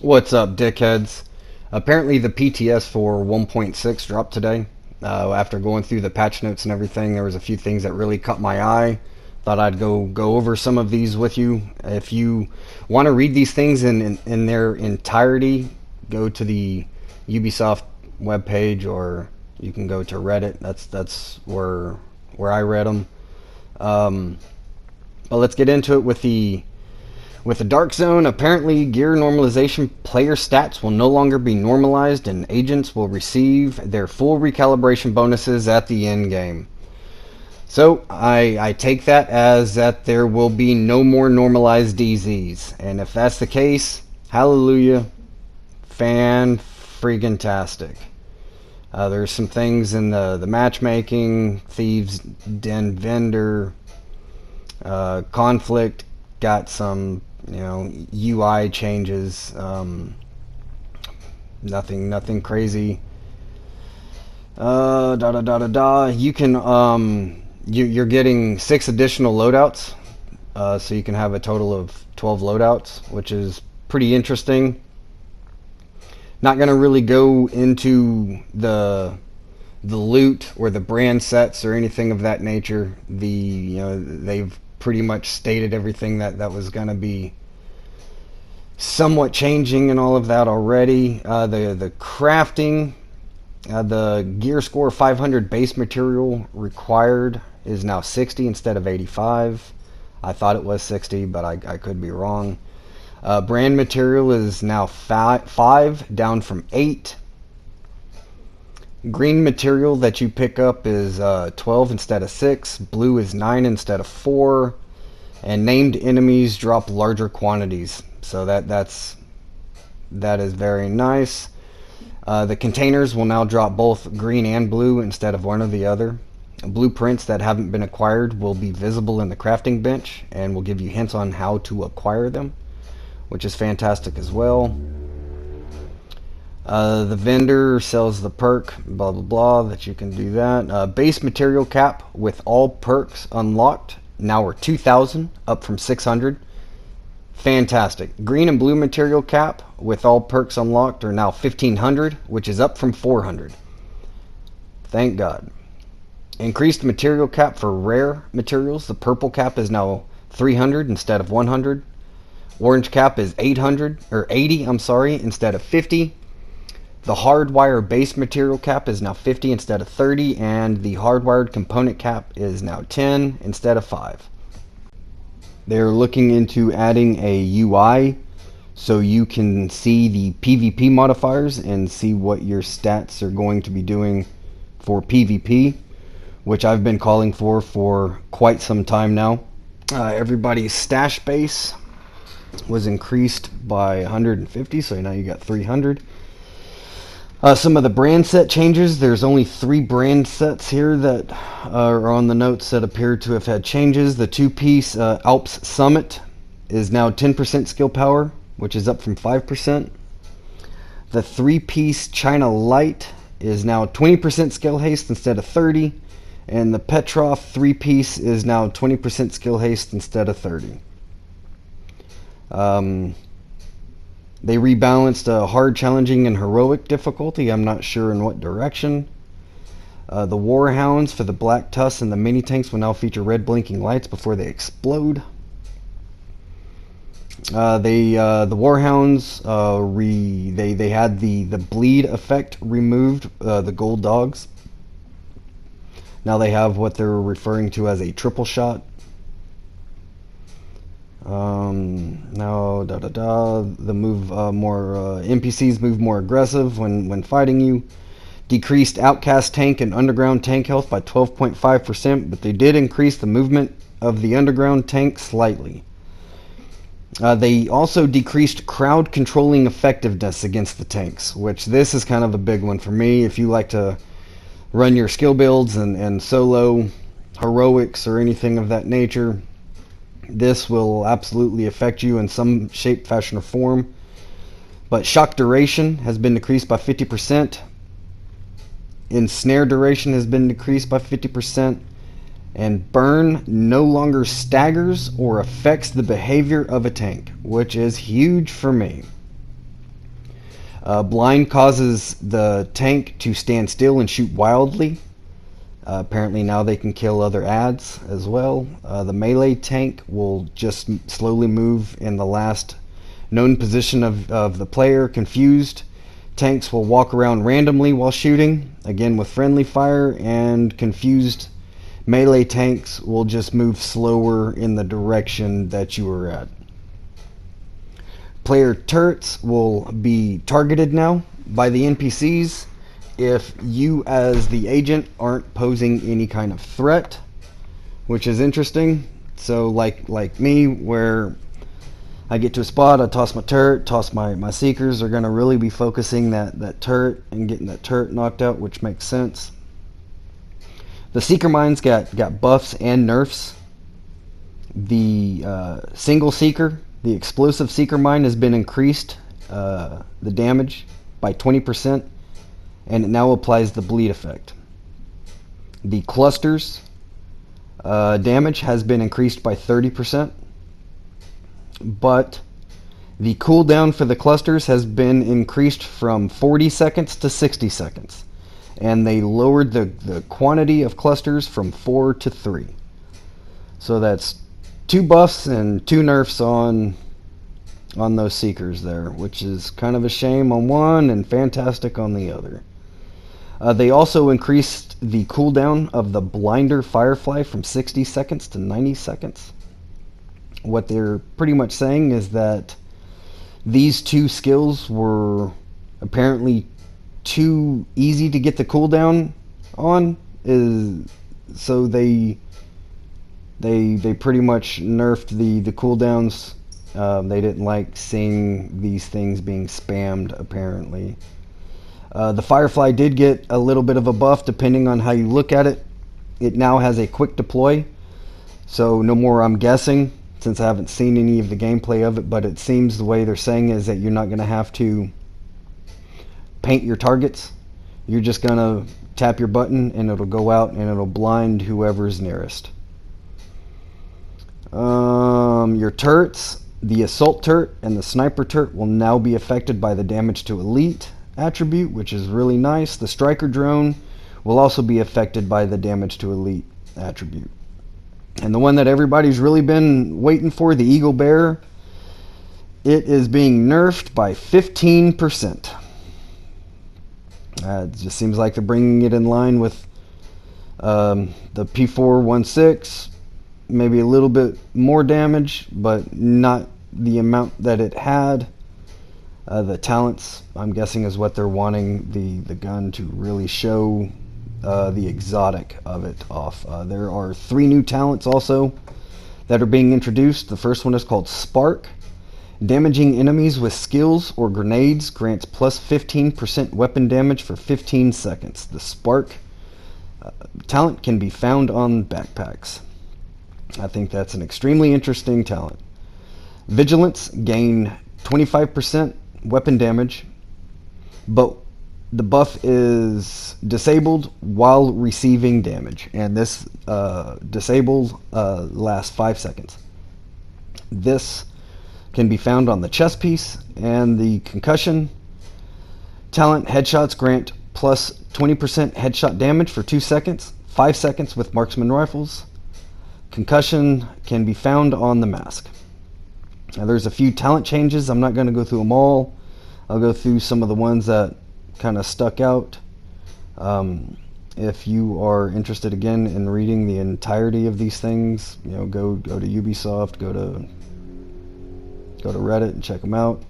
What's up, dickheads? Apparently the PTS for 1.6 dropped today. After going through the patch notes and everything, there was a few things that really caught my eye. Thought I'd go over some of these with you. If you want to read these things in their entirety, go to the Ubisoft webpage, or you can go to Reddit. That's where I read them. But let's get into it with the Dark Zone. Apparently, gear normalization player stats will no longer be normalized, and agents will receive their full recalibration bonuses at the end game. So, I take that as that there will be no more normalized DZs. And if that's the case, hallelujah, fan-freaking-tastic. There's some things in the matchmaking, Thieves Den vendor, conflict, got some UI changes, nothing crazy. You can you're getting 6 additional loadouts, so you can have a total of 12 loadouts, which is pretty interesting. Not going to really go into the loot or the brand sets or anything of that nature. They've pretty much stated everything that was going to be somewhat changing and all of that already. The crafting, the gear score 500 base material required is now 60 instead of 85. I thought it was 60, but I could be wrong. Brand material is now 5 down from 8. Green material that you pick up is 12 instead of 6. Blue is 9 instead of 4. And named enemies drop larger quantities. So that is very nice. The containers will now drop both green and blue instead of one or the other. Blueprints that haven't been acquired will be visible in the crafting bench and will give you hints on how to acquire them, which is fantastic as well. The vendor sells the perk, blah blah blah, that you can do that. Base material cap with all perks unlocked now are 2,000, up from 600. Fantastic. Green and blue material cap with all perks unlocked are now 1,500, which is up from 400. Thank God. Increased material cap for rare materials. The purple cap is now 300 instead of 100. Orange cap is 80, instead of 50. The hardwire base material cap is now 50 instead of 30, and the hardwired component cap is now 10 instead of 5. They're looking into adding a UI so you can see the PvP modifiers and see what your stats are going to be doing for PvP, which I've been calling for quite some time now. Everybody's stash base was increased by 150, so now you got 300. Some of the brand set changes. There's only 3 brand sets here that are on the notes that appear to have had changes. The 2-piece Alps Summit is now 10% skill power, which is up from 5%. The 3-piece China Light is now 20% skill haste instead of 30. And the Petrov 3-piece is now 20% skill haste instead of 30. They rebalanced hard, challenging, and heroic difficulty. I'm not sure in what direction. The Warhounds for the Black Tusk and the mini tanks will now feature red blinking lights before they explode. The Warhounds they had the bleed effect removed. The gold dogs. Now they have what they're referring to as a triple shot. The move NPCs move more aggressive when fighting you. Decreased outcast tank and underground tank health by 12.5%, but they did increase the movement of the underground tank slightly. They also decreased crowd controlling effectiveness against the tanks, which this is kind of a big one for me. If you like to run your skill builds and solo heroics or anything of that nature, this will absolutely affect you in some shape, fashion, or form. But shock duration has been decreased by 50%. Ensnare duration has been decreased by 50. And burn no longer staggers or affects the behavior of a tank, which is huge for me. Blind causes the tank to stand still and shoot wildly. Apparently now they can kill other adds as well. The melee tank will just slowly move in the last known position of the player. Confused tanks will walk around randomly while shooting, again with friendly fire, and confused melee tanks will just move slower in the direction that you are at. Player turrets will be targeted now by the NPCs if you as the agent aren't posing any kind of threat, which is interesting. So like me, where I get to a spot, I toss my turret, toss my seekers, are going to really be focusing that turret and getting that turret knocked out, which makes sense. The seeker mines got buffs and nerfs. The single seeker, the explosive seeker mine, has been increased, the damage by 20%, and it now applies the bleed effect. The clusters damage has been increased by 30%, but the cooldown for the clusters has been increased from 40 seconds to 60 seconds, and they lowered the quantity of clusters from 4 to 3. So that's 2 buffs and 2 nerfs on those seekers there, which is kind of a shame on one and fantastic on the other. They also increased the cooldown of the blinder firefly from 60 seconds to 90 seconds. What they're pretty much saying is that these 2 skills were apparently too easy to get the cooldown on, so they pretty much nerfed the cooldowns. They didn't like seeing these things being spammed, apparently. The Firefly did get a little bit of a buff depending on how you look at it. It now has a quick deploy, so no more I'm guessing, since I haven't seen any of the gameplay of it, but it seems the way they're saying is that you're not going to have to paint your targets. You're just going to tap your button and it'll go out and it'll blind whoever's nearest. Your turrets, the assault turret and the sniper turret, will now be affected by the damage to elite attribute, which is really nice. The striker drone will also be affected by the damage to elite attribute. And the one that everybody's really been waiting for, the Eagle Bearer, it is being nerfed by 15%. It just seems like they're bringing it in line with the P416, maybe a little bit more damage, but not the amount that it had. The talents, I'm guessing, is what they're wanting the gun to really show the exotic of it off. There are 3 new talents also that are being introduced. The first one is called Spark. Damaging enemies with skills or grenades grants plus 15% weapon damage for 15 seconds. The Spark talent can be found on backpacks. I think that's an extremely interesting talent. Vigilance, gain 25% weapon damage, but the buff is disabled while receiving damage, and this disabled lasts 5 seconds. This can be found on the chest piece. And the concussion talent, headshots grant plus 20% headshot damage for 2 seconds, 5 seconds with marksman rifles. Concussion can be found on the mask. Now there's a few talent changes. I'm not going to go through them all. I'll go through some of the ones that kind of stuck out. If you are interested again in reading the entirety of these things, go to Ubisoft, go to Reddit and check them out.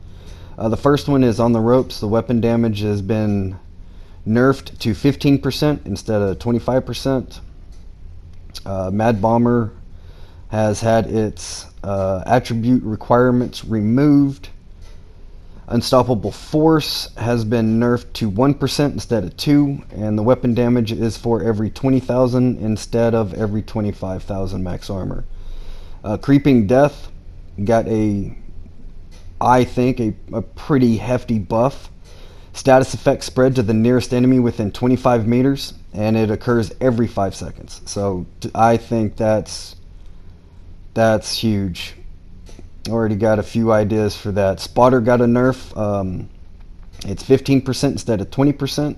The first one is on the ropes. The weapon damage has been nerfed to 15% instead of 25%. Mad Bomber has had its attribute requirements removed. Unstoppable Force has been nerfed to 1% instead of 2%, and the weapon damage is for every 20,000 instead of every 25,000 max armor. Creeping Death got I think a pretty hefty buff. Status effect spread to the nearest enemy within 25 meters, and it occurs every 5 seconds. So I think that's huge. Already got a few ideas for that. Spotter got a nerf. It's 15% instead of 20%.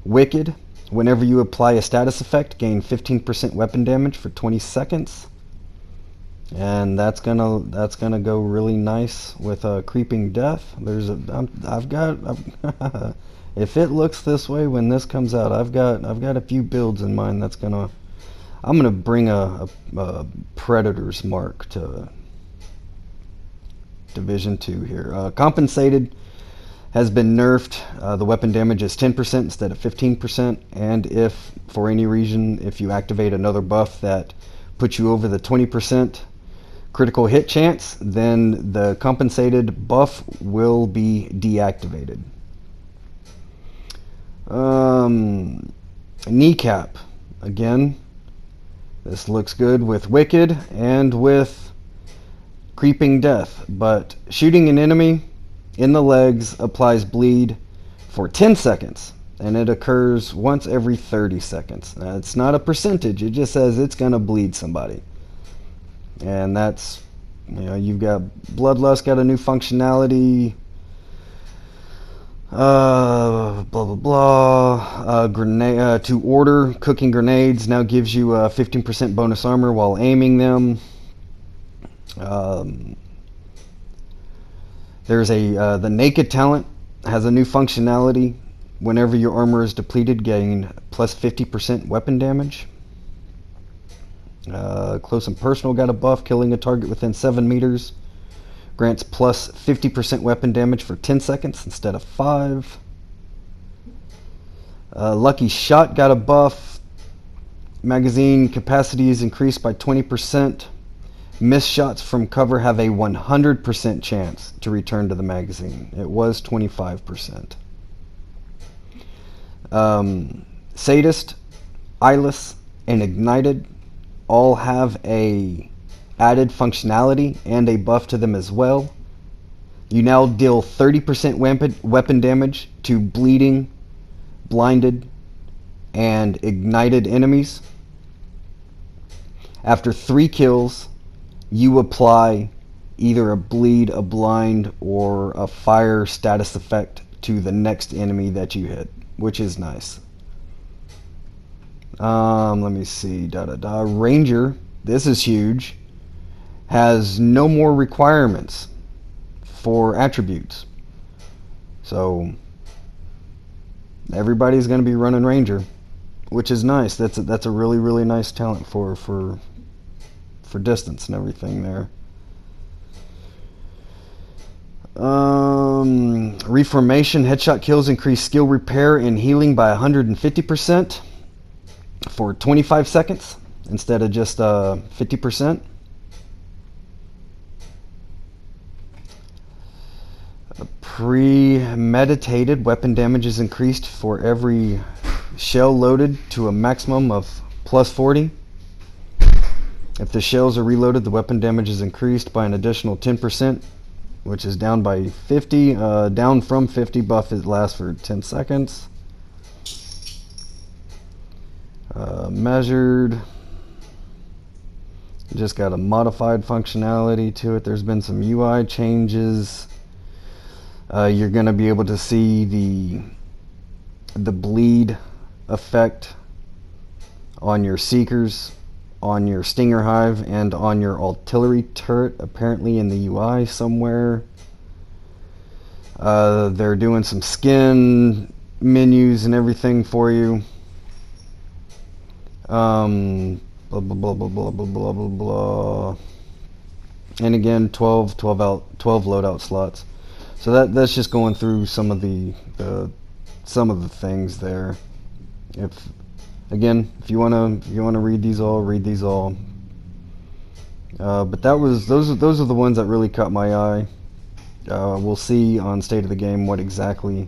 Wicked, whenever you apply a status effect, gain 15% weapon damage for 20 seconds. And that's gonna go really nice with Creeping Death. If it looks this way when this comes out, I've got a few builds in mind that's gonna. I'm gonna bring a Predator's Mark to Division 2 here. Compensated has been nerfed. The weapon damage is 10% instead of 15%, and if for any reason if you activate another buff that puts you over the 20% critical hit chance, then the compensated buff will be deactivated. Kneecap, again, this looks good with Wicked and with Creeping Death, but shooting an enemy in the legs applies bleed for 10 seconds, and it occurs once every 30 seconds. Now, it's not a percentage, it just says it's gonna bleed somebody. And that's, you've got Bloodlust, got a new functionality, blah blah blah. Grenade to order cooking grenades now gives you 15% bonus armor while aiming them. There's the Naked talent has a new functionality. Whenever your armor is depleted, gain plus 50% weapon damage. Close and Personal got a buff, killing a target within 7 meters. Grants plus 50% weapon damage for 10 seconds instead of 5. Lucky Shot got a buff. Magazine capacity is increased by 20%. Missed shots from cover have a 100% chance to return to the magazine. It was 25%. Sadist, Eyeless, and Ignited all have a added functionality and a buff to them as well. You now deal 30% weapon damage to bleeding, blinded, and ignited enemies. After 3 kills, you apply either a bleed, a blind, or a fire status effect to the next enemy that you hit, which is nice. Let me see. Ranger, this is huge, has no more requirements for attributes. So everybody's going to be running Ranger, which is nice. That's a really, really nice talent for distance and everything there. Reformation, headshot kills increase skill repair and healing by 150% for 25 seconds instead of just 50%. Premeditated, weapon damage is increased for every shell loaded to a maximum of plus 40. If the shells are reloaded, the weapon damage is increased by an additional 10%, which is down by 50. Down from 50, buff it lasts for 10 seconds. Measured, just got a modified functionality to it. There's been some UI changes. You're going to be able to see the bleed effect on your Seekers, on your Stinger Hive, and on your artillery turret, apparently in the UI somewhere. They're doing some skin menus and everything for you. Blah blah blah blah blah blah blah blah blah. And again, 12 loadout slots. So that's just going through some of the things there. If you wanna read these all, read these all. But those are the ones that really caught my eye. We'll see on State of the Game what exactly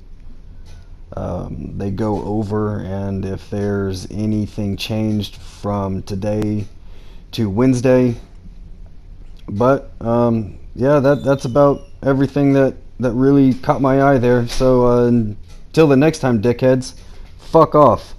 they go over, and if there's anything changed from today to Wednesday. But yeah, that's about everything that really caught my eye there. So until the next time, dickheads, fuck off.